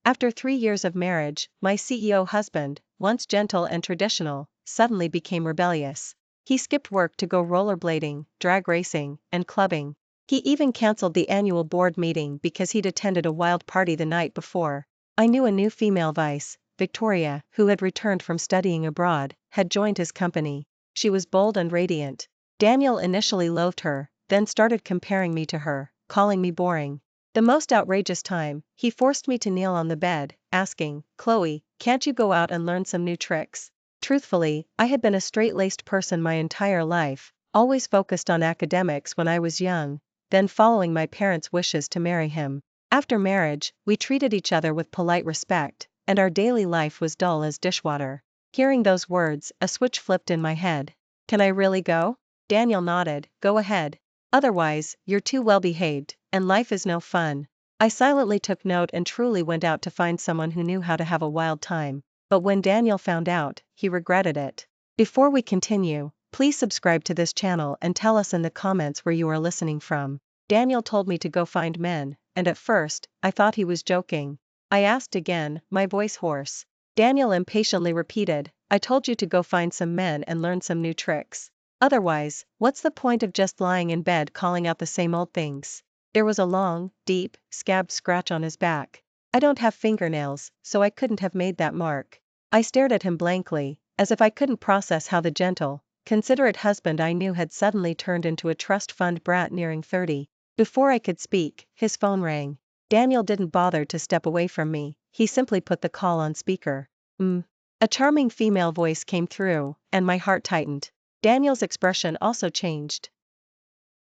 After 3 years of marriage, my CEO husband, once gentle and traditional, suddenly became rebellious. He skipped work to go rollerblading, drag racing, and clubbing. He even cancelled the annual board meeting because he'd attended a wild party the night before. I knew a new female vice, Victoria, who had returned from studying abroad, had joined his company. She was bold and radiant. Daniel initially loathed her, then started comparing me to her, calling me boring. The most outrageous time, he forced me to kneel on the bed, asking, "Chloe, can't you go out and learn some new tricks?" Truthfully, I had been a straight-laced person my entire life, always focused on academics when I was young, then following my parents' wishes to marry him. After marriage, we treated each other with polite respect, and our daily life was dull as dishwater. Hearing those words, a switch flipped in my head. "Can I really go?" Daniel nodded. "Go ahead. Otherwise, you're too well behaved, and life is no fun." I silently took note and truly went out to find someone who knew how to have a wild time. But when Daniel found out, he regretted it. Before we continue, please subscribe to this channel and tell us in the comments where you are listening from. Daniel told me to go find men, and at first, I thought he was joking. I asked again, my voice hoarse. Daniel impatiently repeated, "I told you to go find some men and learn some new tricks. Otherwise, what's the point of just lying in bed calling out the same old things?" There was a long, deep, scabbed scratch on his back. I don't have fingernails, so I couldn't have made that mark. I stared at him blankly, as if I couldn't process how the gentle, considerate husband I knew had suddenly turned into a trust fund brat nearing 30. Before I could speak, his phone rang. Daniel didn't bother to step away from me, he simply put the call on speaker. A charming female voice came through, and my heart tightened. Daniel's expression also changed,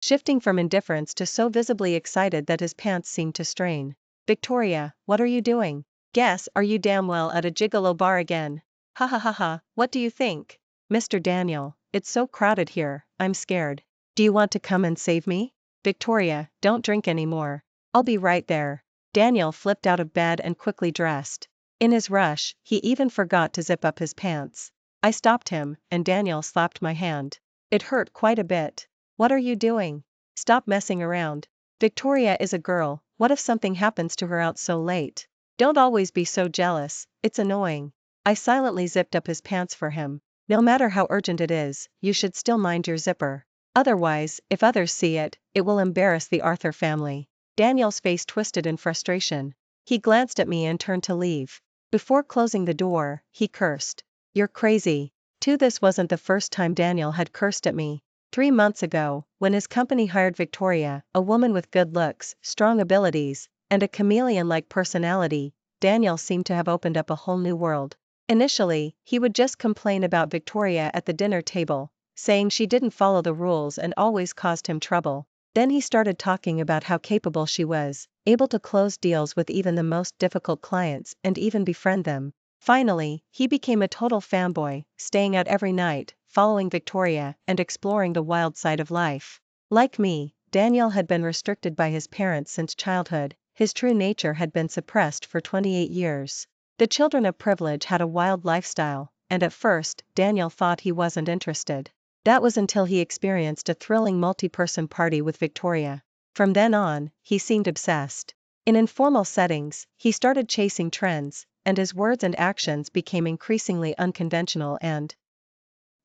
shifting from indifference to so visibly excited that his pants seemed to strain. "Victoria, what are you doing? Guess, are you damn well at a gigolo bar again? Ha ha ha ha, what do you think?" "Mr. Daniel, it's so crowded here, I'm scared. Do you want to come and save me?" "Victoria, don't drink anymore. I'll be right there." Daniel flipped out of bed and quickly dressed. In his rush, he even forgot to zip up his pants. I stopped him, and Daniel slapped my hand. It hurt quite a bit. "What are you doing? Stop messing around. Victoria is a girl, what if something happens to her out so late? Don't always be so jealous, it's annoying." I silently zipped up his pants for him. "No matter how urgent it is, you should still mind your zipper. Otherwise, if others see it, it will embarrass the Arthur family." Daniel's face twisted in frustration. He glanced at me and turned to leave. Before closing the door, he cursed. "You're crazy." This wasn't the first time Daniel had cursed at me. 3 months ago, when his company hired Victoria, a woman with good looks, strong abilities, and a chameleon-like personality, Daniel seemed to have opened up a whole new world. Initially, he would just complain about Victoria at the dinner table, saying she didn't follow the rules and always caused him trouble. Then he started talking about how capable she was, able to close deals with even the most difficult clients and even befriend them. Finally, he became a total fanboy, staying out every night, following Victoria, and exploring the wild side of life. Like me, Daniel had been restricted by his parents since childhood, his true nature had been suppressed for 28 years. The children of privilege had a wild lifestyle, and at first, Daniel thought he wasn't interested. That was until he experienced a thrilling multi-person party with Victoria. From then on, he seemed obsessed. In informal settings, he started chasing trends, and his words and actions became increasingly unconventional and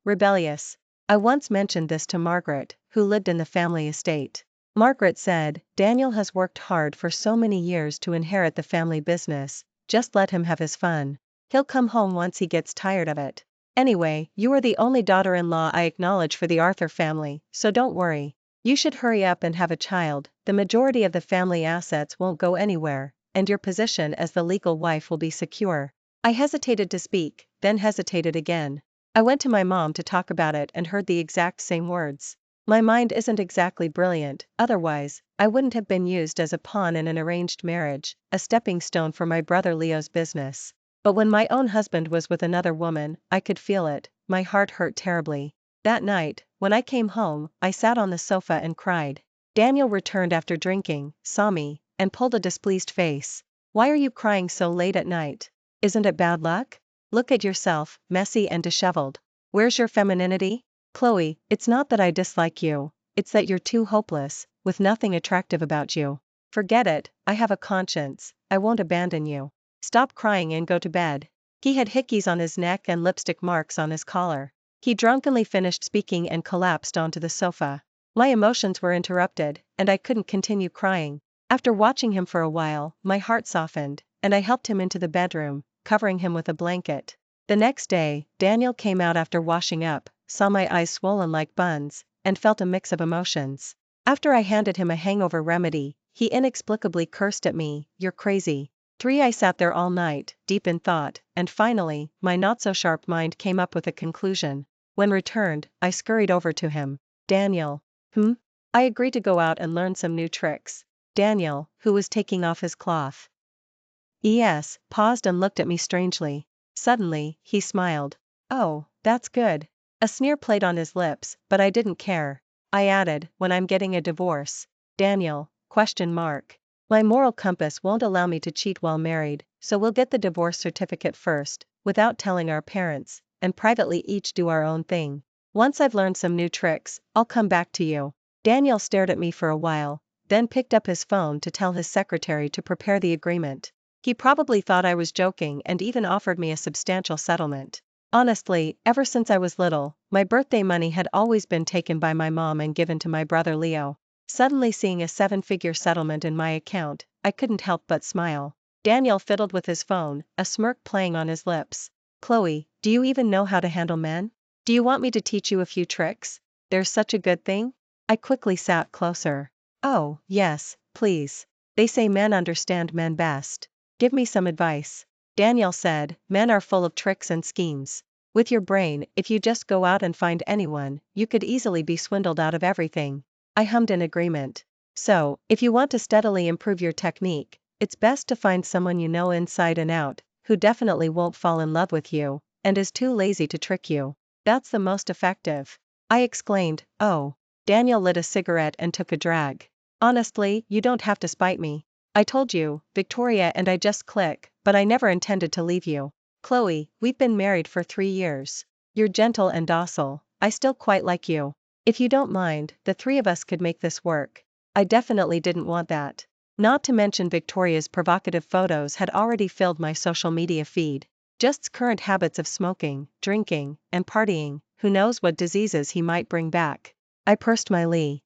rebellious. I once mentioned this to Margaret, who lived in the family estate. Margaret said, "Daniel has worked hard for so many years to inherit the family business, just let him have his fun. He'll come home once he gets tired of it. Anyway, you are the only daughter-in-law I acknowledge for the Arthur family, so don't worry. You should hurry up and have a child, the majority of the family assets won't go anywhere, and your position as the legal wife will be secure." I hesitated to speak, then hesitated again. I went to my mom to talk about it and heard the exact same words. My mind isn't exactly brilliant, otherwise, I wouldn't have been used as a pawn in an arranged marriage, a stepping stone for my brother Leo's business. But when my own husband was with another woman, I could feel it, my heart hurt terribly. That night, when I came home, I sat on the sofa and cried. Daniel returned after drinking, saw me, and pulled a displeased face. "Why are you crying so late at night? Isn't it bad luck? Look at yourself, messy and disheveled. Where's your femininity? Chloe, it's not that I dislike you, it's that you're too hopeless, with nothing attractive about you. Forget it, I have a conscience, I won't abandon you." Stop crying and go to bed. He had hickeys on his neck and lipstick marks on his collar. He drunkenly finished speaking and collapsed onto the sofa. My emotions were interrupted, and I couldn't continue crying. After watching him for a while, my heart softened, and I helped him into the bedroom, covering him with a blanket. The next day, Daniel came out after washing up, saw my eyes swollen like buns, and felt a mix of emotions. After I handed him a hangover remedy, he inexplicably cursed at me, "You're crazy." I sat there all night, deep in thought, and finally, my not-so-sharp mind came up with a conclusion. When returned, I scurried over to him. "Daniel." I agreed to go out and learn some new tricks. Daniel, who was taking off his cloth, paused and looked at me strangely. Suddenly, he smiled. "Oh, that's good." A sneer played on his lips, but I didn't care. I added, "When I'm getting a divorce." "Daniel, question mark. My moral compass won't allow me to cheat while married, so we'll get the divorce certificate first, without telling our parents, and privately each do our own thing. Once I've learned some new tricks, I'll come back to you." Daniel stared at me for a while, then picked up his phone to tell his secretary to prepare the agreement. He probably thought I was joking and even offered me a substantial settlement. Honestly, ever since I was little, my birthday money had always been taken by my mom and given to my brother Leo. Suddenly seeing a 7-figure settlement in my account, I couldn't help but smile. Daniel fiddled with his phone, a smirk playing on his lips. "Chloe, do you even know how to handle men? Do you want me to teach you a few tricks? There's such a good thing?" I quickly sat closer. "Oh, yes, please. They say men understand men best. Give me some advice." Daniel said, "Men are full of tricks and schemes. With your brain, if you just go out and find anyone, you could easily be swindled out of everything." I hummed in agreement. "So, if you want to steadily improve your technique, it's best to find someone you know inside and out, who definitely won't fall in love with you, and is too lazy to trick you. That's the most effective." I exclaimed, "Oh." Daniel lit a cigarette and took a drag. "Honestly, you don't have to spite me. I told you, Victoria and I just click, but I never intended to leave you. Chloe, we've been married for 3 years. You're gentle and docile, I still quite like you. If you don't mind, the 3 of us could make this work." I definitely didn't want that. Not to mention Victoria's provocative photos had already filled my social media feed. Just's current habits of smoking, drinking, and partying, who knows what diseases he might bring back. I pursed my lips,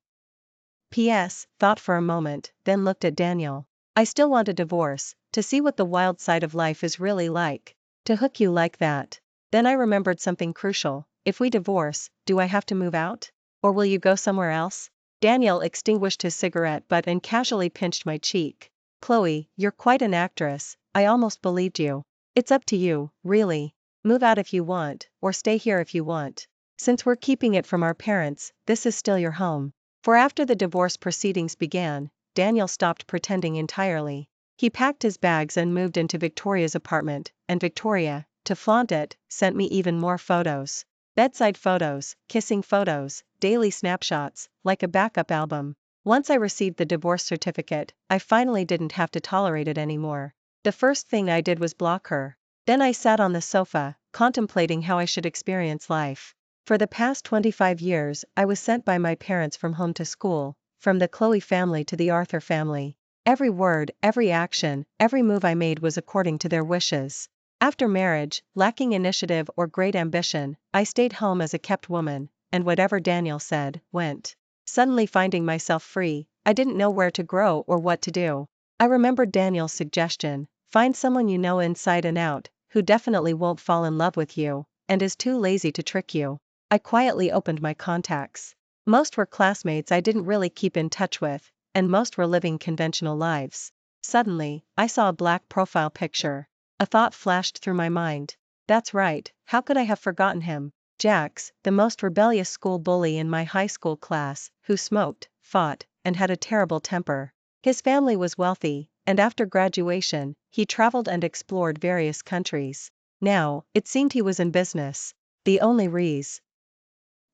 thought for a moment, then looked at Daniel. "I still want a divorce, to see what the wild side of life is really like. To hook you like that." Then I remembered something crucial. "If we divorce, do I have to move out? Or will you go somewhere else?" Daniel extinguished his cigarette butt and casually pinched my cheek. "Chloe, you're quite an actress, I almost believed you. It's up to you, really. Move out if you want, or stay here if you want. Since we're keeping it from our parents, this is still your home." For after the divorce proceedings began, Daniel stopped pretending entirely. He packed his bags and moved into Victoria's apartment, and Victoria, to flaunt it, sent me even more photos. Bedside photos, kissing photos, daily snapshots, like a backup album. Once I received the divorce certificate, I finally didn't have to tolerate it anymore. The first thing I did was block her. Then I sat on the sofa, contemplating how I should experience life. For the past 25 years, I was sent by my parents from home to school, from the Chloe family to the Arthur family. Every word, every action, every move I made was according to their wishes. After marriage, lacking initiative or great ambition, I stayed home as a kept woman, and whatever Daniel said, went. Suddenly finding myself free, I didn't know where to grow or what to do. I remembered Daniel's suggestion: find someone you know inside and out, who definitely won't fall in love with you, and is too lazy to trick you. I quietly opened my contacts. Most were classmates I didn't really keep in touch with, and most were living conventional lives. Suddenly, I saw a black profile picture. A thought flashed through my mind. That's right, how could I have forgotten him? Jax, the most rebellious school bully in my high school class, who smoked, fought, and had a terrible temper. His family was wealthy, and after graduation, he traveled and explored various countries. Now, it seemed he was in business. The only reason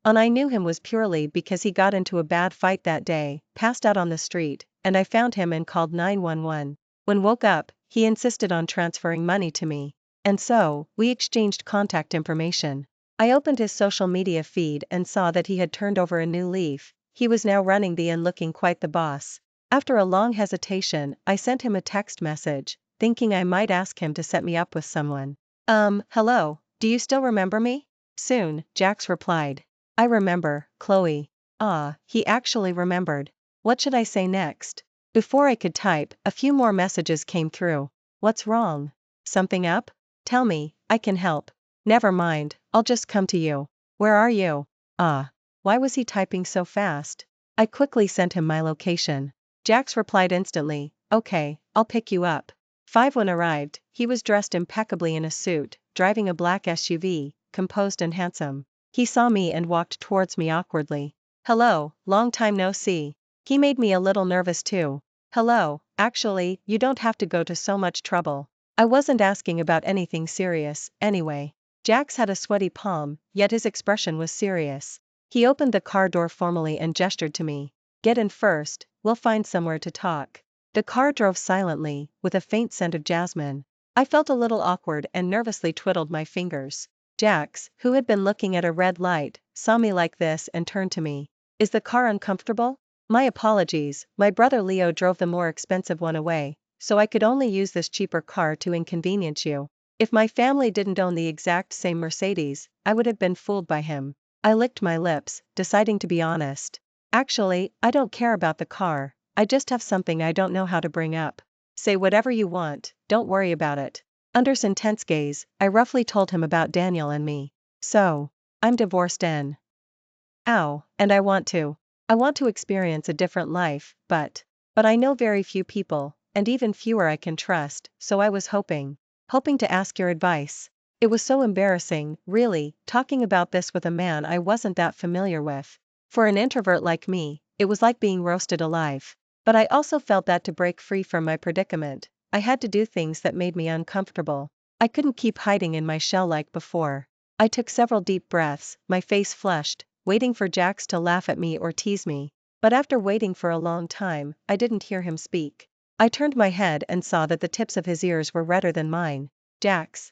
I knew him was purely because he got into a bad fight that day, passed out on the street, and I found him and called 911. When woke up, he insisted on transferring money to me. And so, we exchanged contact information. I opened his social media feed and saw that he had turned over a new leaf. He was now running the and looking quite the boss. After a long hesitation, I sent him a text message, thinking I might ask him to set me up with someone. Hello, do you still remember me? Soon, Jax replied. I remember, Chloe. Ah, he actually remembered. What should I say next? Before I could type, a few more messages came through. What's wrong? Something up? Tell me, I can help. Never mind, I'll just come to you. Where are you? Ah. Why was he typing so fast? I quickly sent him my location. Jax replied instantly, okay, I'll pick you up. 5 When arrived, he was dressed impeccably in a suit, driving a black SUV, composed and handsome. He saw me and walked towards me awkwardly. Hello, long time no see. He made me a little nervous too. Hello, actually, you don't have to go to so much trouble. I wasn't asking about anything serious, anyway. Jax had a sweaty palm, yet his expression was serious. He opened the car door formally and gestured to me. Get in first, we'll find somewhere to talk. The car drove silently, with a faint scent of jasmine. I felt a little awkward and nervously twiddled my fingers. Jax, who had been looking at a red light, saw me like this and turned to me. Is the car uncomfortable? My apologies, my brother Leo drove the more expensive one away, so I could only use this cheaper car to inconvenience you. If my family didn't own the exact same Mercedes, I would have been fooled by him. I licked my lips, deciding to be honest. Actually, I don't care about the car, I just have something I don't know how to bring up. Say whatever you want, don't worry about it. Under his intense gaze, I roughly told him about Daniel and me. So, I'm divorced and and I want to. I want to experience a different life, but I know very few people, and even fewer I can trust, so I was hoping to ask your advice. It was so embarrassing, really, talking about this with a man I wasn't that familiar with. For an introvert like me, it was like being roasted alive. But I also felt that to break free from my predicament, I had to do things that made me uncomfortable. I couldn't keep hiding in my shell like before. I took several deep breaths, my face flushed, waiting for Jax to laugh at me or tease me. But after waiting for a long time, I didn't hear him speak. I turned my head and saw that the tips of his ears were redder than mine. Jax.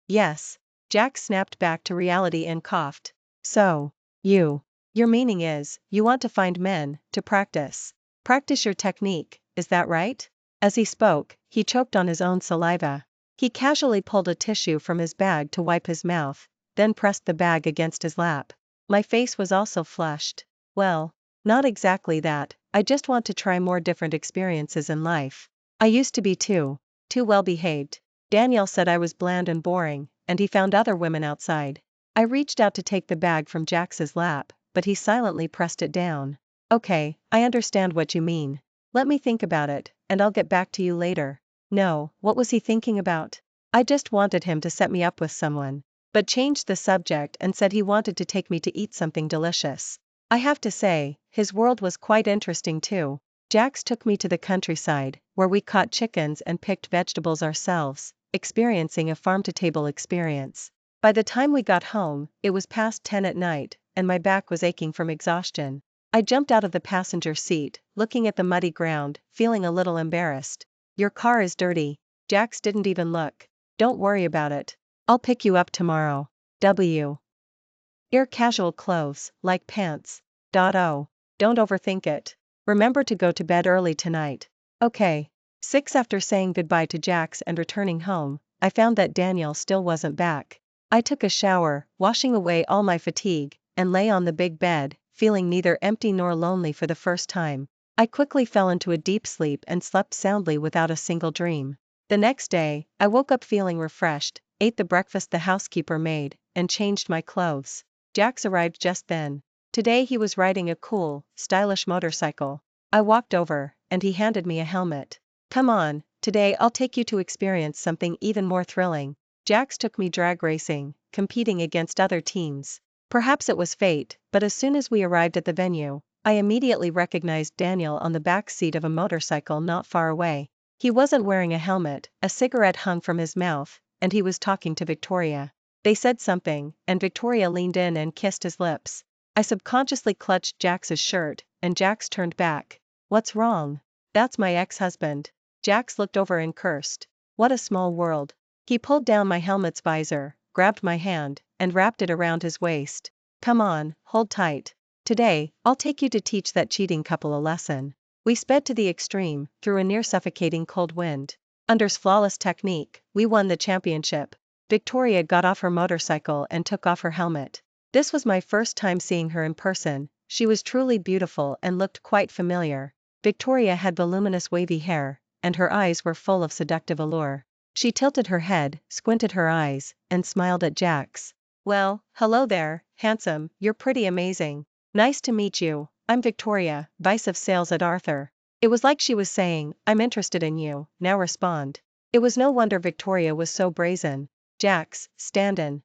Yes. Jax snapped back to reality and coughed. So, your meaning is, you want to find men, to practice your technique, is that right? As he spoke, he choked on his own saliva. He casually pulled a tissue from his bag to wipe his mouth, then pressed the bag against his lap. My face was also flushed. Well, not exactly that, I just want to try more different experiences in life. I used to be too well behaved. Daniel said I was bland and boring, and he found other women outside. I reached out to take the bag from Jax's lap, but he silently pressed it down. Okay, I understand what you mean. Let me think about it, and I'll get back to you later. No, what was he thinking about? I just wanted him to set me up with someone, but changed the subject and said he wanted to take me to eat something delicious. I have to say, his world was quite interesting too. Jax took me to the countryside, where we caught chickens and picked vegetables ourselves, experiencing a farm-to-table experience. By the time we got home, it was past 10 at night, and my back was aching from exhaustion. I jumped out of the passenger seat, looking at the muddy ground, feeling a little embarrassed. Your car is dirty. Jax didn't even look. Don't worry about it. I'll pick you up tomorrow. Wear casual clothes, like pants. Oh. Don't overthink it. Remember to go to bed early tonight. Okay. 6 After saying goodbye to Jax and returning home, I found that Daniel still wasn't back. I took a shower, washing away all my fatigue, and lay on the big bed, feeling neither empty nor lonely for the first time. I quickly fell into a deep sleep and slept soundly without a single dream. The next day, I woke up feeling refreshed, ate the breakfast the housekeeper made, and changed my clothes. Jax arrived just then. Today he was riding a cool, stylish motorcycle. I walked over, and he handed me a helmet. Come on, today I'll take you to experience something even more thrilling. Jax took me drag racing, competing against other teams. Perhaps it was fate, but as soon as we arrived at the venue, I immediately recognized Daniel on the back seat of a motorcycle not far away. He wasn't wearing a helmet, a cigarette hung from his mouth, and he was talking to Victoria. They said something, and Victoria leaned in and kissed his lips. I subconsciously clutched Jax's shirt, and Jax turned back. What's wrong? That's my ex-husband. Jax looked over and cursed. What a small world. He pulled down my helmet's visor, grabbed my hand, and wrapped it around his waist. Come on, hold tight. Today, I'll take you to teach that cheating couple a lesson. We sped to the extreme, through a near-suffocating cold wind. Under's flawless technique, we won the championship. Victoria got off her motorcycle and took off her helmet. This was my first time seeing her in person. She was truly beautiful and looked quite familiar. Victoria had voluminous wavy hair, and her eyes were full of seductive allure. She tilted her head, squinted her eyes, and smiled at Jax. Well, hello there, handsome, you're pretty amazing. Nice to meet you, I'm Victoria, Vice of Sales at Arthur. It was like she was saying, I'm interested in you, now respond. It was no wonder Victoria was so brazen. Jax, stand-in.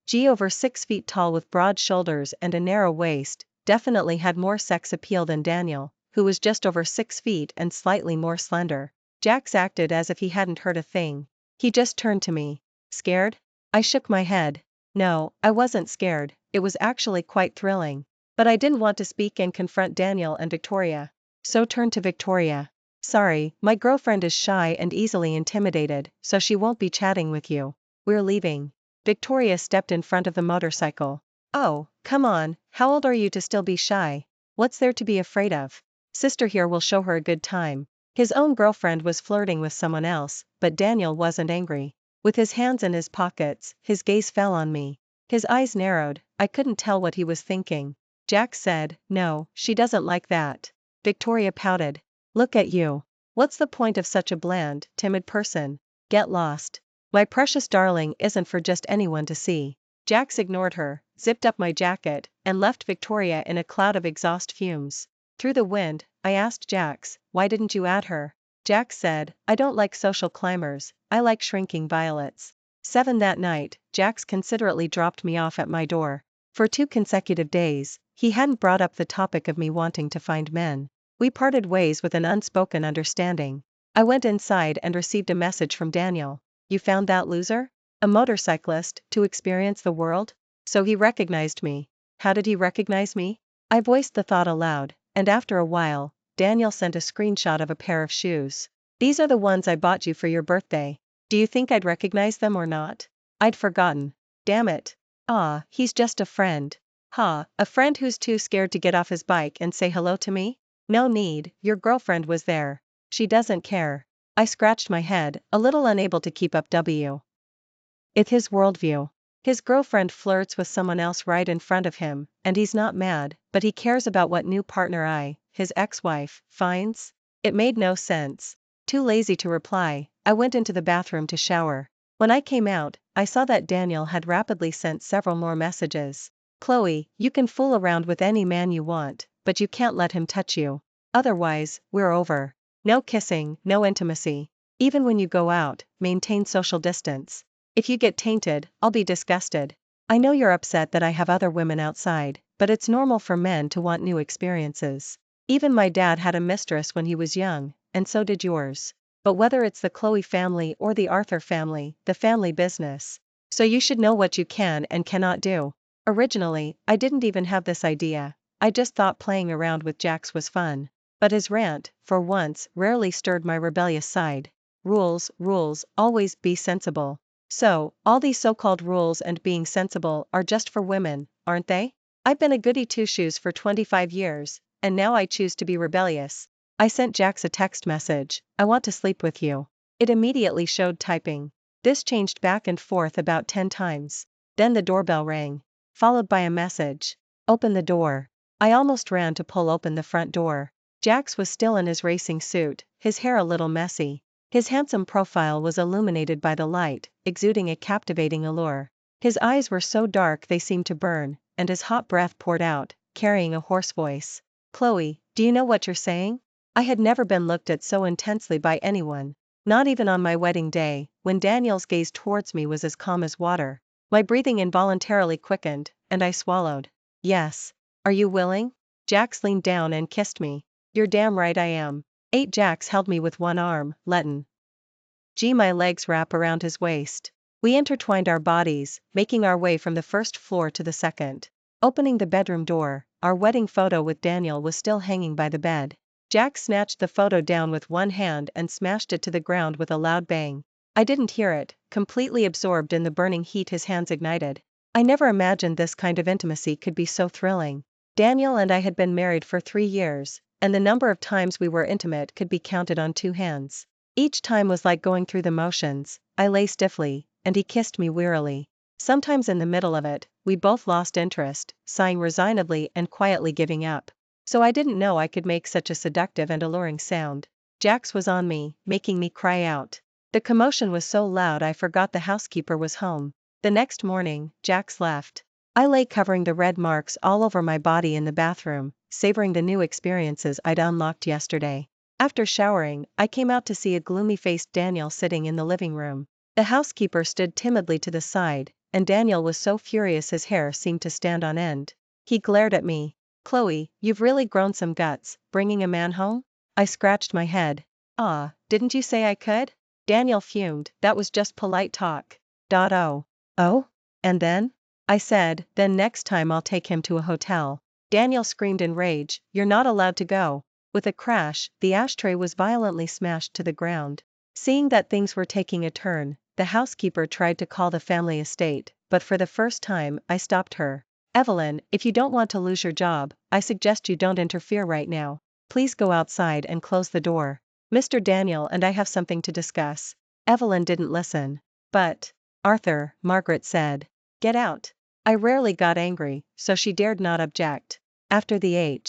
G over 6 feet tall with broad shoulders and a narrow waist, definitely had more sex appeal than Daniel, who was just over 6 feet and slightly more slender. Jax acted as if he hadn't heard a thing. He just turned to me. Scared? I shook my head. No, I wasn't scared, it was actually quite thrilling. But I didn't want to speak and confront Daniel and Victoria. So turned to Victoria. Sorry, my girlfriend is shy and easily intimidated, so she won't be chatting with you. We're leaving. Victoria stepped in front of the motorcycle. Oh, come on, how old are you to still be shy? What's there to be afraid of? Sister here will show her a good time. His own girlfriend was flirting with someone else, but Daniel wasn't angry. With his hands in his pockets, his gaze fell on me. His eyes narrowed, I couldn't tell what he was thinking. Jack said, no, she doesn't like that. Victoria pouted. Look at you. What's the point of such a bland, timid person? Get lost. My precious darling isn't for just anyone to see. Jax ignored her, zipped up my jacket, and left Victoria in a cloud of exhaust fumes. Through the wind, I asked Jax, why didn't you add her? Jax said, I don't like social climbers, I like shrinking violets. 7 That night, Jax considerately dropped me off at my door. For 2 consecutive days, he hadn't brought up the topic of me wanting to find men. We parted ways with an unspoken understanding. I went inside and received a message from Daniel. You found that loser? A motorcyclist, to experience the world? So he recognized me. How did he recognize me? I voiced the thought aloud, and after a while, Daniel sent a screenshot of a pair of shoes. These are the ones I bought you for your birthday. Do you think I'd recognize them or not? I'd forgotten. Damn it. Ah, he's just a friend. Ha, a friend who's too scared to get off his bike and say hello to me? No need, your girlfriend was there. She doesn't care. I scratched my head, a little unable to keep up It's his worldview. His girlfriend flirts with someone else right in front of him, and he's not mad, but he cares about what new partner his ex-wife, finds? It made no sense. Too lazy to reply, I went into the bathroom to shower. When I came out, I saw that Daniel had rapidly sent several more messages. Chloe, you can fool around with any man you want, but you can't let him touch you. Otherwise, we're over. No kissing, no intimacy. Even when you go out, maintain social distance. If you get tainted, I'll be disgusted. I know you're upset that I have other women outside, but it's normal for men to want new experiences. Even my dad had a mistress when he was young, and so did yours. But whether it's the Chloe family or the Arthur family, the family business. So you should know what you can and cannot do. Originally, I didn't even have this idea. I just thought playing around with Jax was fun. But his rant, for once, rarely stirred my rebellious side. Rules, rules, always be sensible. So, all these so-called rules and being sensible are just for women, aren't they? I've been a goody two-shoes for 25 years, and now I choose to be rebellious. I sent Jax a text message, I want to sleep with you. It immediately showed typing. This changed back and forth about 10 times. Then the doorbell rang, followed by a message. Open the door. I almost ran to pull open the front door. Jax was still in his racing suit, his hair a little messy. His handsome profile was illuminated by the light, exuding a captivating allure. His eyes were so dark they seemed to burn, and his hot breath poured out, carrying a hoarse voice. Chloe, do you know what you're saying? I had never been looked at so intensely by anyone. Not even on my wedding day, when Daniel's gaze towards me was as calm as water. My breathing involuntarily quickened, and I swallowed. Yes. Are you willing? Jax leaned down and kissed me. You're damn right I am. 8 Jax held me with one arm, letting my legs wrap around his waist. We intertwined our bodies, making our way from the first floor to the second. Opening the bedroom door, our wedding photo with Daniel was still hanging by the bed. Jax snatched the photo down with one hand and smashed it to the ground with a loud bang. I didn't hear it, completely absorbed in the burning heat his hands ignited. I never imagined this kind of intimacy could be so thrilling. Daniel and I had been married for 3 years, and the number of times we were intimate could be counted on 2 hands. Each time was like going through the motions. I lay stiffly, and he kissed me wearily. Sometimes in the middle of it, we both lost interest, sighing resignedly and quietly giving up. So I didn't know I could make such a seductive and alluring sound. Jax was on me, making me cry out. The commotion was so loud I forgot the housekeeper was home. The next morning, Jax left. I lay covering the red marks all over my body in the bathroom, savoring the new experiences I'd unlocked yesterday. After showering, I came out to see a gloomy-faced Daniel sitting in the living room. The housekeeper stood timidly to the side, and Daniel was so furious his hair seemed to stand on end. He glared at me. "Chloe, you've really grown some guts, bringing a man home?" I scratched my head. Didn't you say I could?" Daniel fumed. "That was just polite talk. Oh. Oh? And then?" I said, "Then next time I'll take him to a hotel." Daniel screamed in rage, "You're not allowed to go." With a crash, the ashtray was violently smashed to the ground. Seeing that things were taking a turn, the housekeeper tried to call the family estate, but for the first time, I stopped her. "Evelyn, if you don't want to lose your job, I suggest you don't interfere right now. Please go outside and close the door. Mr. Daniel and I have something to discuss." Evelyn didn't listen. "But, Arthur," Margaret said. "Get out." I rarely got angry, so she dared not object. After the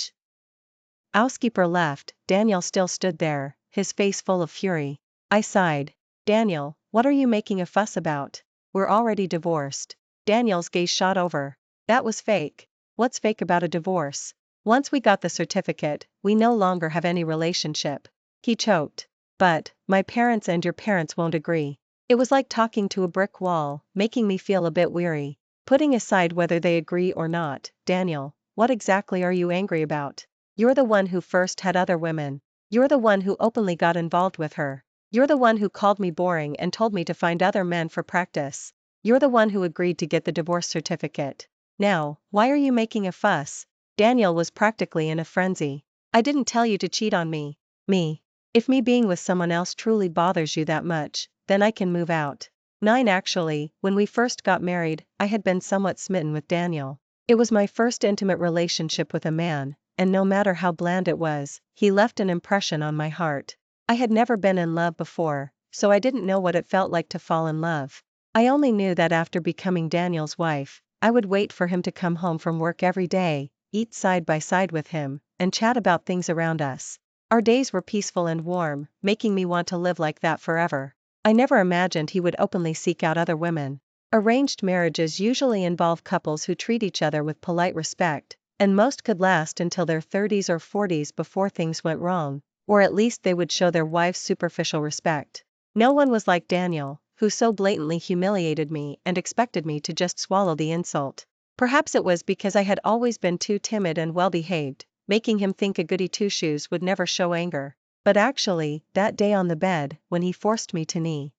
housekeeper left, Daniel still stood there, his face full of fury. I sighed. "Daniel, what are you making a fuss about? We're already divorced." Daniel's gaze shot over. "That was fake." "What's fake about a divorce? Once we got the certificate, we no longer have any relationship." He choked. "But, my parents and your parents won't agree." It was like talking to a brick wall, making me feel a bit weary. "Putting aside whether they agree or not, Daniel, what exactly are you angry about? You're the one who first had other women. You're the one who openly got involved with her. You're the one who called me boring and told me to find other men for practice. You're the one who agreed to get the divorce certificate. Now, why are you making a fuss?" Daniel was practically in a frenzy. "I didn't tell you to cheat on me." "Me? If me being with someone else truly bothers you that much, then I can move out." Actually, when we first got married, I had been somewhat smitten with Daniel. It was my first intimate relationship with a man, and no matter how bland it was, he left an impression on my heart. I had never been in love before, so I didn't know what it felt like to fall in love. I only knew that after becoming Daniel's wife, I would wait for him to come home from work every day, eat side by side with him, and chat about things around us. Our days were peaceful and warm, making me want to live like that forever. I never imagined he would openly seek out other women. Arranged marriages usually involve couples who treat each other with polite respect, and most could last until their 30s or 40s before things went wrong, or at least they would show their wives superficial respect. No one was like Daniel, who so blatantly humiliated me and expected me to just swallow the insult. Perhaps it was because I had always been too timid and well-behaved, making him think a goody two-shoes would never show anger. But actually, that day on the bed, when he forced me to kneel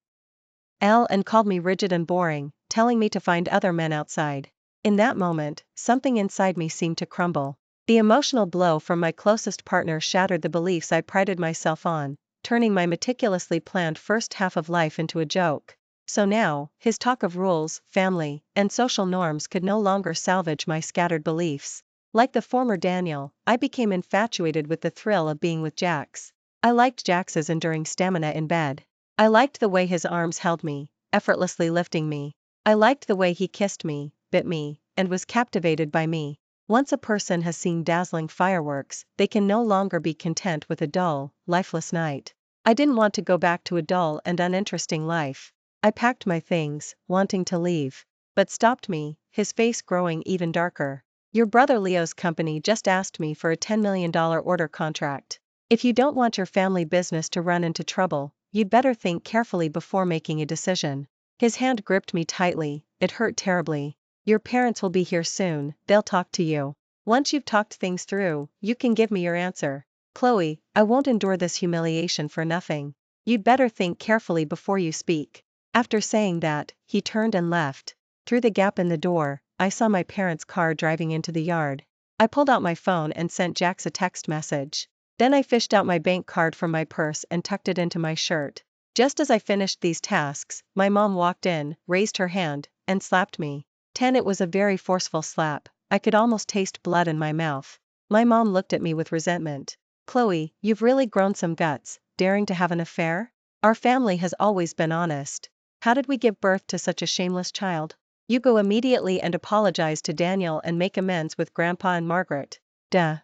and called me rigid and boring, telling me to find other men outside. In that moment, something inside me seemed to crumble. The emotional blow from my closest partner shattered the beliefs I prided myself on, turning my meticulously planned first half of life into a joke. So now, his talk of rules, family, and social norms could no longer salvage my scattered beliefs. Like the former Daniel, I became infatuated with the thrill of being with Jax. I liked Jax's enduring stamina in bed. I liked the way his arms held me, effortlessly lifting me. I liked the way he kissed me, bit me, and was captivated by me. Once a person has seen dazzling fireworks, they can no longer be content with a dull, lifeless night. I didn't want to go back to a dull and uninteresting life. I packed my things, wanting to leave. But stopped me, his face growing even darker. "Your brother Leo's company just asked me for a $10 million order contract. If you don't want your family business to run into trouble, you'd better think carefully before making a decision." His hand gripped me tightly, it hurt terribly. "Your parents will be here soon, they'll talk to you. Once you've talked things through, you can give me your answer." "Chloe, I won't endure this humiliation for nothing. You'd better think carefully before you speak." After saying that, he turned and left. Through the gap in the door, I saw my parents' car driving into the yard. I pulled out my phone and sent Jax a text message. Then I fished out my bank card from my purse and tucked it into my shirt. Just as I finished these tasks, my mom walked in, raised her hand, and slapped me. It was a very forceful slap. I could almost taste blood in my mouth. My mom looked at me with resentment. "Chloe, you've really grown some guts, daring to have an affair?" Our family has always been honest. How did we give birth to such a shameless child? You go immediately and apologize to Daniel and make amends with Grandpa and Margaret. Duh.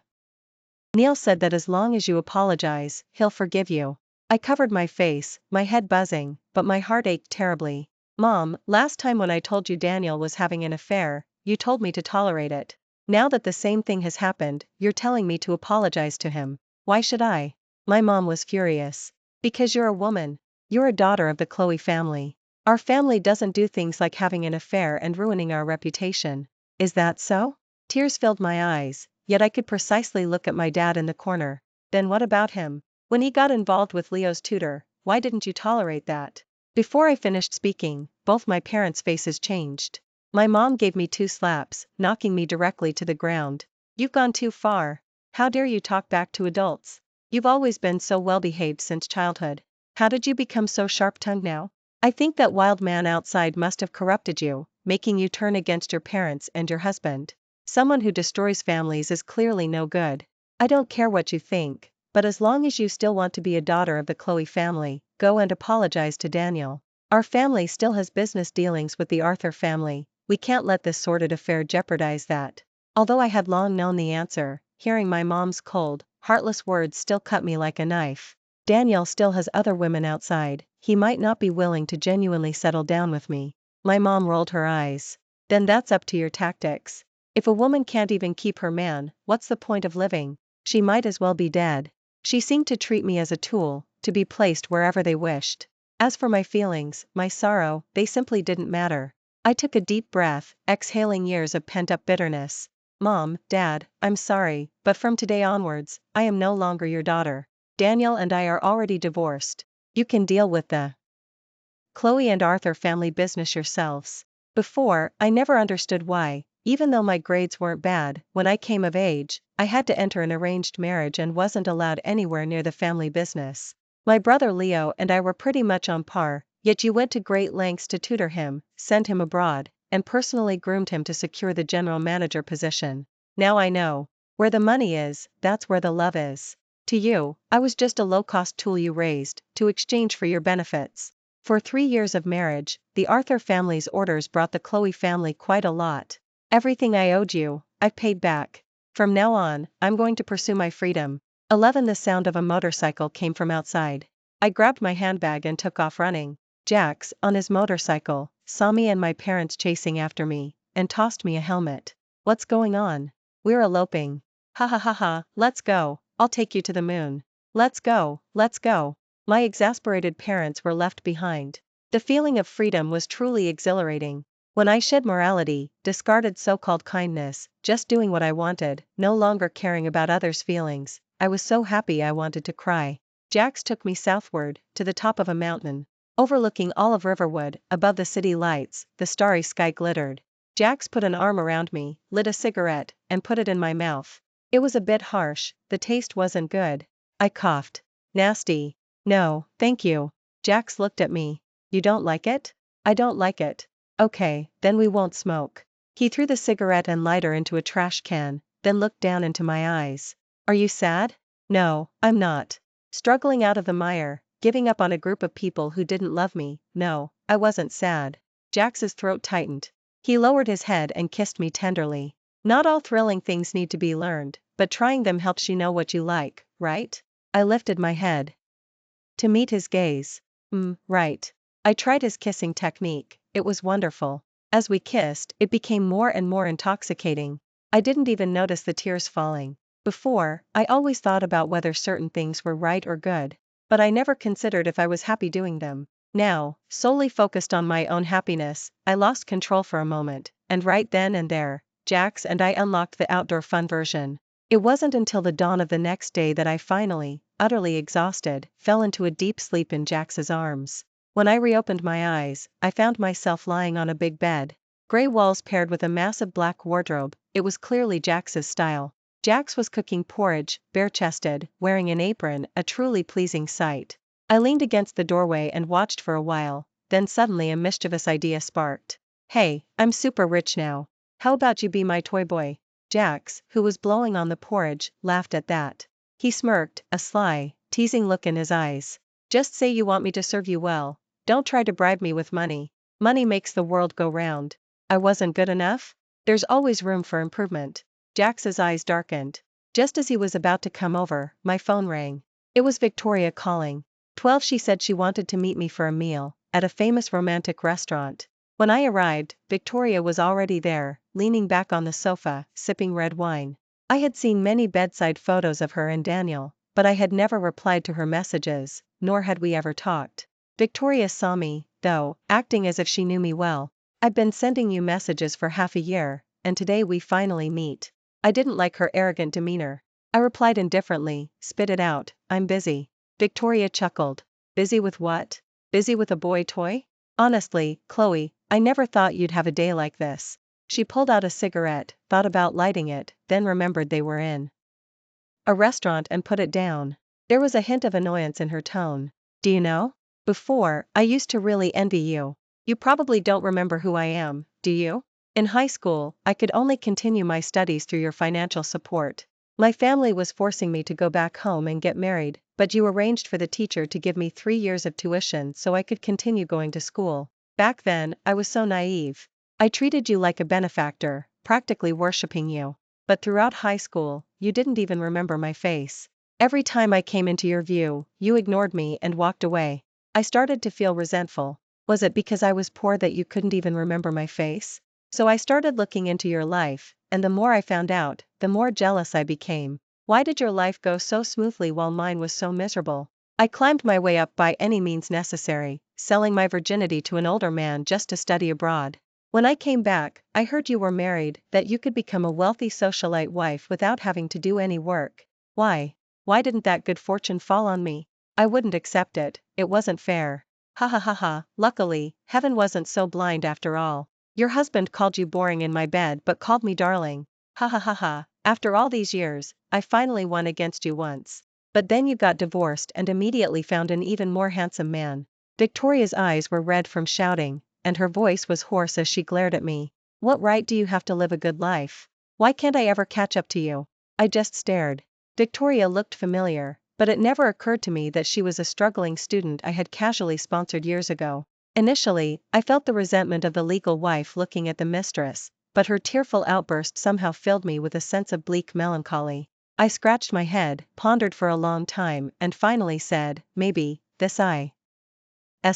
Neil said that as long as you apologize, he'll forgive you. I covered my face, my head buzzing, but my heart ached terribly. Mom, last time when I told you Daniel was having an affair, you told me to tolerate it. Now that the same thing has happened, you're telling me to apologize to him. Why should I? My mom was furious. Because you're a woman. You're a daughter of the Chloe family. Our family doesn't do things like having an affair and ruining our reputation. Is that so? Tears filled my eyes, yet I could precisely look at my dad in the corner. Then what about him? When he got involved with Leo's tutor, why didn't you tolerate that? Before I finished speaking, both my parents' faces changed. My mom gave me 2 slaps, knocking me directly to the ground. You've gone too far. How dare you talk back to adults? You've always been so well behaved since childhood. How did you become so sharp-tongued now? I think that wild man outside must have corrupted you, making you turn against your parents and your husband. Someone who destroys families is clearly no good. I don't care what you think, but as long as you still want to be a daughter of the Chloe family, go and apologize to Daniel. Our family still has business dealings with the Arthur family. We can't let this sordid affair jeopardize that. Although I had long known the answer, hearing my mom's cold, heartless words still cut me like a knife. Daniel still has other women outside. He might not be willing to genuinely settle down with me. My mom rolled her eyes. Then that's up to your tactics. If a woman can't even keep her man, what's the point of living? She might as well be dead. She seemed to treat me as a tool, to be placed wherever they wished. As for my feelings, my sorrow, they simply didn't matter. I took a deep breath, exhaling years of pent-up bitterness. Mom, Dad, I'm sorry, but from today onwards, I am no longer your daughter. Daniel and I are already divorced. You can deal with the Chloe and Arthur family business yourselves. Before, I never understood why, even though my grades weren't bad, when I came of age, I had to enter an arranged marriage and wasn't allowed anywhere near the family business. My brother Leo and I were pretty much on par, yet you went to great lengths to tutor him, send him abroad, and personally groomed him to secure the general manager position. Now I know. Where the money is, that's where the love is. To you, I was just a low-cost tool you raised, to exchange for your benefits. For 3 years of marriage, the Arthur family's orders brought the Chloe family quite a lot. Everything I owed you, I've paid back. From now on, I'm going to pursue my freedom. 11. The sound of a motorcycle came from outside. I grabbed my handbag and took off running. Jax, on his motorcycle, saw me and my parents chasing after me, and tossed me a helmet. What's going on? We're eloping. Ha ha ha ha, let's go, I'll take you to the moon. Let's go, let's go. My exasperated parents were left behind. The feeling of freedom was truly exhilarating. When I shed morality, discarded so-called kindness, just doing what I wanted, no longer caring about others' feelings, I was so happy I wanted to cry. Jax took me southward, to the top of a mountain. Overlooking all of Riverwood, above the city lights, the starry sky glittered. Jax put an arm around me, lit a cigarette, and put it in my mouth. It was a bit harsh, the taste wasn't good. I coughed. Nasty. No, thank you. Jax looked at me. You don't like it? I don't like it. Okay, then we won't smoke. He threw the cigarette and lighter into a trash can, then looked down into my eyes. Are you sad? No, I'm not. Struggling out of the mire, giving up on a group of people who didn't love me, no, I wasn't sad. Jax's throat tightened. He lowered his head and kissed me tenderly. Not all thrilling things need to be learned, but trying them helps you know what you like, right? I lifted my head to meet his gaze. Right. I tried his kissing technique, it was wonderful. As we kissed, it became more and more intoxicating. I didn't even notice the tears falling. Before, I always thought about whether certain things were right or good, but I never considered if I was happy doing them. Now, solely focused on my own happiness, I lost control for a moment, and right then and there, Jax and I unlocked the outdoor fun version. It wasn't until the dawn of the next day that I finally, utterly exhausted, fell into a deep sleep in Jax's arms. When I reopened my eyes, I found myself lying on a big bed. Gray walls paired with a massive black wardrobe, it was clearly Jax's style. Jax was cooking porridge, bare-chested, wearing an apron, a truly pleasing sight. I leaned against the doorway and watched for a while, then suddenly a mischievous idea sparked. Hey, I'm super rich now. How about you be my toy boy? Jax, who was blowing on the porridge, laughed at that. He smirked, a sly, teasing look in his eyes. Just say you want me to serve you well. Don't try to bribe me with money. Money makes the world go round. I wasn't good enough? There's always room for improvement. Jax's eyes darkened. Just as he was about to come over, my phone rang. It was Victoria calling. 12. She said she wanted to meet me for a meal, at a famous romantic restaurant. When I arrived, Victoria was already there, leaning back on the sofa, sipping red wine. I had seen many bedside photos of her and Daniel, but I had never replied to her messages, nor had we ever talked. Victoria saw me, though, acting as if she knew me well. I've been sending you messages for half a year, and today we finally meet. I didn't like her arrogant demeanor. I replied indifferently, spit it out, I'm busy. Victoria chuckled. Busy with what? Busy with a boy toy? Honestly, Chloe, I never thought you'd have a day like this. She pulled out a cigarette, thought about lighting it, then remembered they were in a restaurant and put it down. There was a hint of annoyance in her tone. Do you know? Before, I used to really envy you. You probably don't remember who I am, do you? In high school, I could only continue my studies through your financial support. My family was forcing me to go back home and get married, but you arranged for the teacher to give me 3 years of tuition so I could continue going to school. Back then, I was so naive. I treated you like a benefactor, practically worshipping you. But throughout high school, you didn't even remember my face. Every time I came into your view, you ignored me and walked away. I started to feel resentful. Was it because I was poor that you couldn't even remember my face? So I started looking into your life, and the more I found out, the more jealous I became. Why did your life go so smoothly while mine was so miserable? I climbed my way up by any means necessary, selling my virginity to an older man just to study abroad. When I came back, I heard you were married, that you could become a wealthy socialite wife without having to do any work. Why? Why didn't that good fortune fall on me? I wouldn't accept it, it wasn't fair. Ha ha ha ha, luckily, heaven wasn't so blind after all. Your husband called you boring in my bed but called me darling. Ha ha ha ha, after all these years, I finally won against you once. But then you got divorced and immediately found an even more handsome man. Victoria's eyes were red from shouting, and her voice was hoarse as she glared at me. What right do you have to live a good life? Why can't I ever catch up to you? I just stared. Victoria looked familiar, but it never occurred to me that she was a struggling student I had casually sponsored years ago. Initially, I felt the resentment of the legal wife looking at the mistress, but her tearful outburst somehow filled me with a sense of bleak melancholy. I scratched my head, pondered for a long time, and finally said, maybe, this I.'s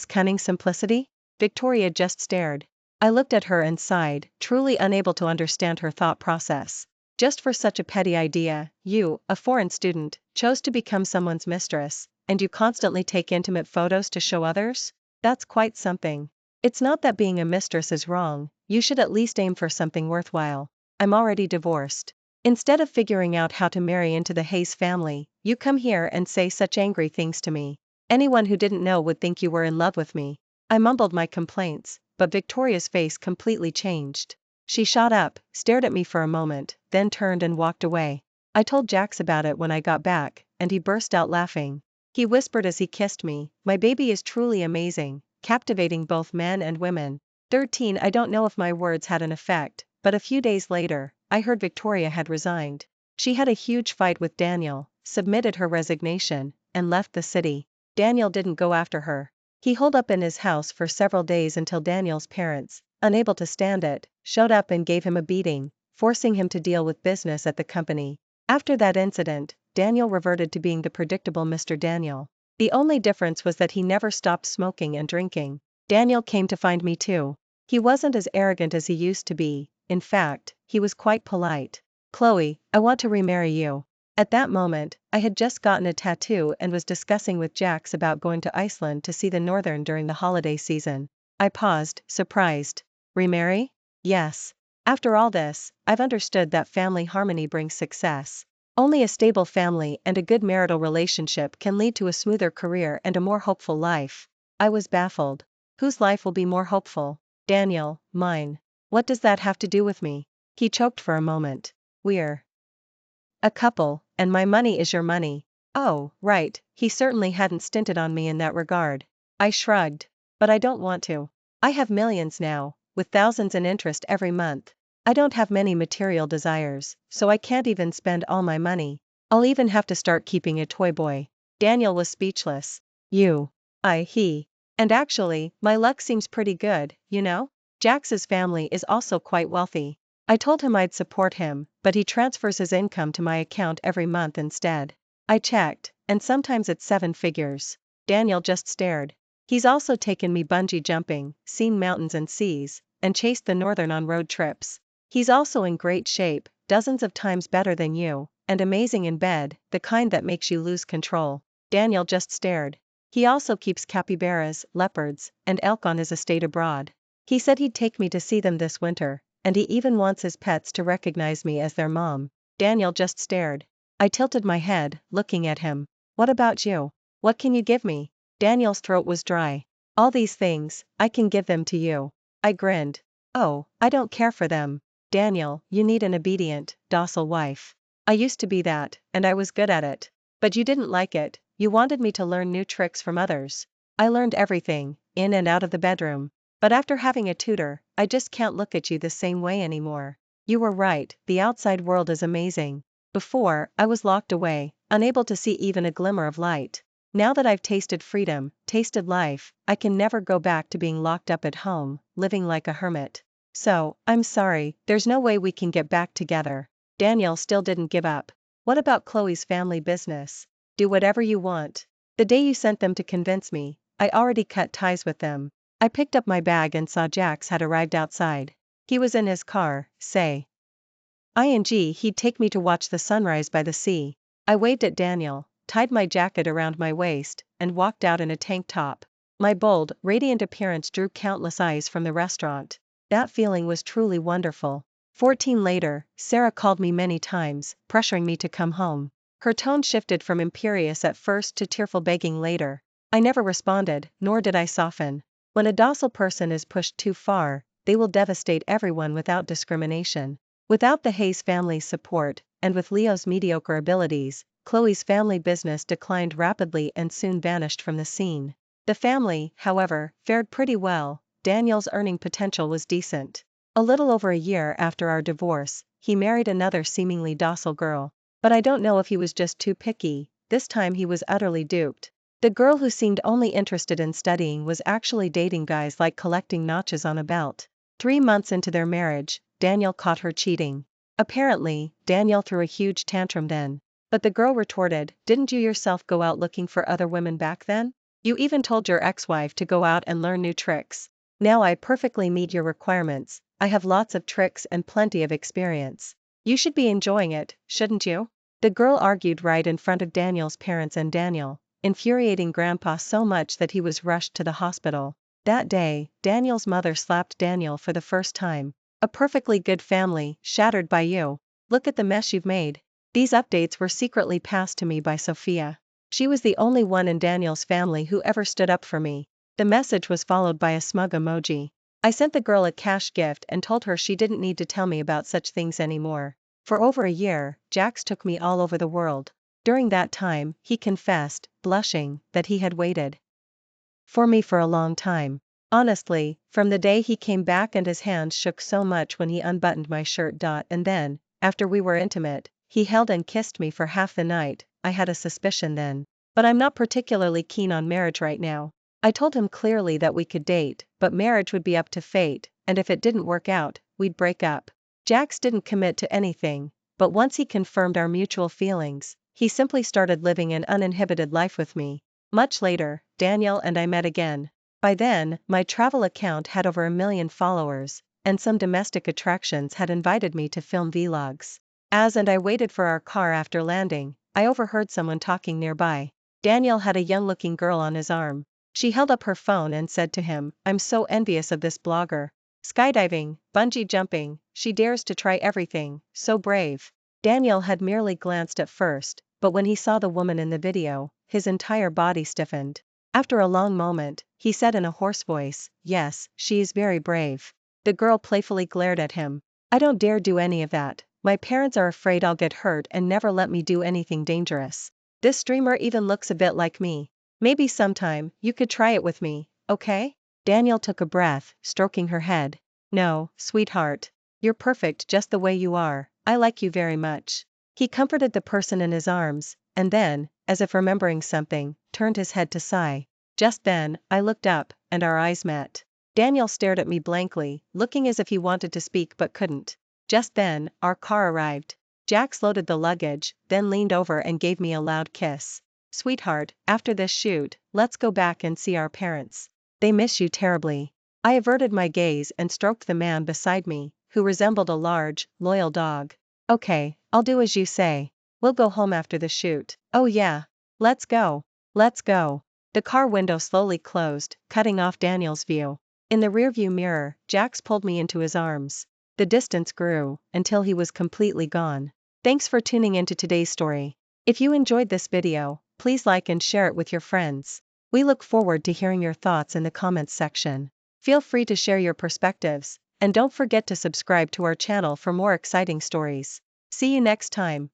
cunning simplicity? Victoria just stared. I looked at her and sighed, truly unable to understand her thought process. Just for such a petty idea, you, a foreign student, chose to become someone's mistress, and you constantly take intimate photos to show others? That's quite something. It's not that being a mistress is wrong, you should at least aim for something worthwhile. I'm already divorced. Instead of figuring out how to marry into the Hayes family, you come here and say such angry things to me. Anyone who didn't know would think you were in love with me. I mumbled my complaints, but Victoria's face completely changed. She shot up, stared at me for a moment, then turned and walked away. I told Jax about it when I got back, and he burst out laughing. He whispered as he kissed me, my baby is truly amazing, captivating both men and women. 13. I don't know if my words had an effect, but a few days later, I heard Victoria had resigned. She had a huge fight with Daniel, submitted her resignation, and left the city. Daniel didn't go after her. He holed up in his house for several days until Daniel's parents, unable to stand it, showed up and gave him a beating, forcing him to deal with business at the company. After that incident, Daniel reverted to being the predictable Mr. Daniel. The only difference was that he never stopped smoking and drinking. Daniel came to find me too. He wasn't as arrogant as he used to be, in fact, he was quite polite. Chloe, I want to remarry you. At that moment, I had just gotten a tattoo and was discussing with Jax about going to Iceland to see the northern during the holiday season. I paused, surprised. Remarry? Yes. After all this, I've understood that family harmony brings success. Only a stable family and a good marital relationship can lead to a smoother career and a more hopeful life. I was baffled. Whose life will be more hopeful? Daniel, mine. What does that have to do with me? He choked for a moment. We're a couple, and my money is your money. Oh, right, he certainly hadn't stinted on me in that regard. I shrugged. But I don't want to. I have millions now, with thousands in interest every month. I don't have many material desires, so I can't even spend all my money. I'll even have to start keeping a toy boy. Daniel was speechless. You. He. And actually, my luck seems pretty good, you know? Jax's family is also quite wealthy. I told him I'd support him, but he transfers his income to my account every month instead. I checked, and sometimes it's 7 figures. Daniel just stared. He's also taken me bungee jumping, seen mountains and seas, and chased the northern on road trips. He's also in great shape, dozens of times better than you, and amazing in bed, the kind that makes you lose control. Daniel just stared. He also keeps capybaras, leopards, and elk on his estate abroad. He said he'd take me to see them this winter, and he even wants his pets to recognize me as their mom. Daniel just stared. I tilted my head, looking at him. What about you? What can you give me? Daniel's throat was dry. All these things, I can give them to you. I grinned. Oh, I don't care for them. Daniel, you need an obedient, docile wife. I used to be that, and I was good at it. But you didn't like it. You wanted me to learn new tricks from others. I learned everything, in and out of the bedroom. But after having a tutor, I just can't look at you the same way anymore. You were right, the outside world is amazing. Before, I was locked away, unable to see even a glimmer of light. Now that I've tasted freedom, tasted life, I can never go back to being locked up at home, living like a hermit. So, I'm sorry, there's no way we can get back together. Daniel still didn't give up. What about Chloe's family business? Do whatever you want. The day you sent them to convince me, I already cut ties with them. I picked up my bag and saw Jax had arrived outside. He was in his car, he'd take me to watch the sunrise by the sea. I waved at Daniel, tied my jacket around my waist, and walked out in a tank top. My bold, radiant appearance drew countless eyes from the restaurant. That feeling was truly wonderful. 14 later, Sarah called me many times, pressuring me to come home. Her tone shifted from imperious at first to tearful begging later. I never responded, nor did I soften. When a docile person is pushed too far, they will devastate everyone without discrimination. Without the Hayes family's support, and with Leo's mediocre abilities, Chloe's family business declined rapidly and soon vanished from the scene. The family, however, fared pretty well. Daniel's earning potential was decent. A little over a year after our divorce, he married another seemingly docile girl. But I don't know if he was just too picky. This time he was utterly duped. The girl who seemed only interested in studying was actually dating guys like collecting notches on a belt. 3 months into their marriage, Daniel caught her cheating. Apparently, Daniel threw a huge tantrum then. But the girl retorted, "Didn't you yourself go out looking for other women back then? You even told your ex-wife to go out and learn new tricks. Now I perfectly meet your requirements. I have lots of tricks and plenty of experience. You should be enjoying it, shouldn't you?" The girl argued right in front of Daniel's parents and Daniel, infuriating Grandpa so much that he was rushed to the hospital. That day, Daniel's mother slapped Daniel for the first time. "A perfectly good family, shattered by you. Look at the mess you've made." These updates were secretly passed to me by Sophia. She was the only one in Daniel's family who ever stood up for me. The message was followed by a smug emoji. I sent the girl a cash gift and told her she didn't need to tell me about such things anymore. For over a year, Jax took me all over the world. During that time, he confessed, blushing, that he had waited for me for a long time. Honestly, from the day he came back and his hands shook so much when he unbuttoned my shirt. And then, after we were intimate, he held and kissed me for half the night. I had a suspicion then. But I'm not particularly keen on marriage right now. I told him clearly that we could date, but marriage would be up to fate, and if it didn't work out, we'd break up. Jax didn't commit to anything, but once he confirmed our mutual feelings, he simply started living an uninhibited life with me. Much later, Daniel and I met again. By then, my travel account had over 1 million followers, and some domestic attractions had invited me to film vlogs. As and I waited for our car after landing, I overheard someone talking nearby. Daniel had a young-looking girl on his arm. She held up her phone and said to him, "I'm so envious of this blogger. Skydiving, bungee jumping, she dares to try everything, so brave." Daniel had merely glanced at first, but when he saw the woman in the video, his entire body stiffened. After a long moment, he said in a hoarse voice, "Yes, she is very brave." The girl playfully glared at him. "I don't dare do any of that. My parents are afraid I'll get hurt and never let me do anything dangerous. This streamer even looks a bit like me. Maybe sometime, you could try it with me, okay?" Daniel took a breath, stroking her head. "No, sweetheart. You're perfect just the way you are. I like you very much." He comforted the person in his arms, and then, as if remembering something, turned his head to sigh. Just then, I looked up, and our eyes met. Daniel stared at me blankly, looking as if he wanted to speak but couldn't. Just then, our car arrived. Jax loaded the luggage, then leaned over and gave me a loud kiss. Sweetheart, after this shoot, let's go back and see our parents. They miss you terribly. I averted my gaze and stroked the man beside me, who resembled a large, loyal dog. Okay, I'll do as you say. We'll go home after the shoot. Oh yeah. Let's go. Let's go. The car window slowly closed, cutting off Daniel's view. In the rearview mirror, Jax pulled me into his arms. The distance grew, until he was completely gone. Thanks for tuning into today's story. If you enjoyed this video, please like and share it with your friends. We look forward to hearing your thoughts in the comments section. Feel free to share your perspectives, and don't forget to subscribe to our channel for more exciting stories. See you next time.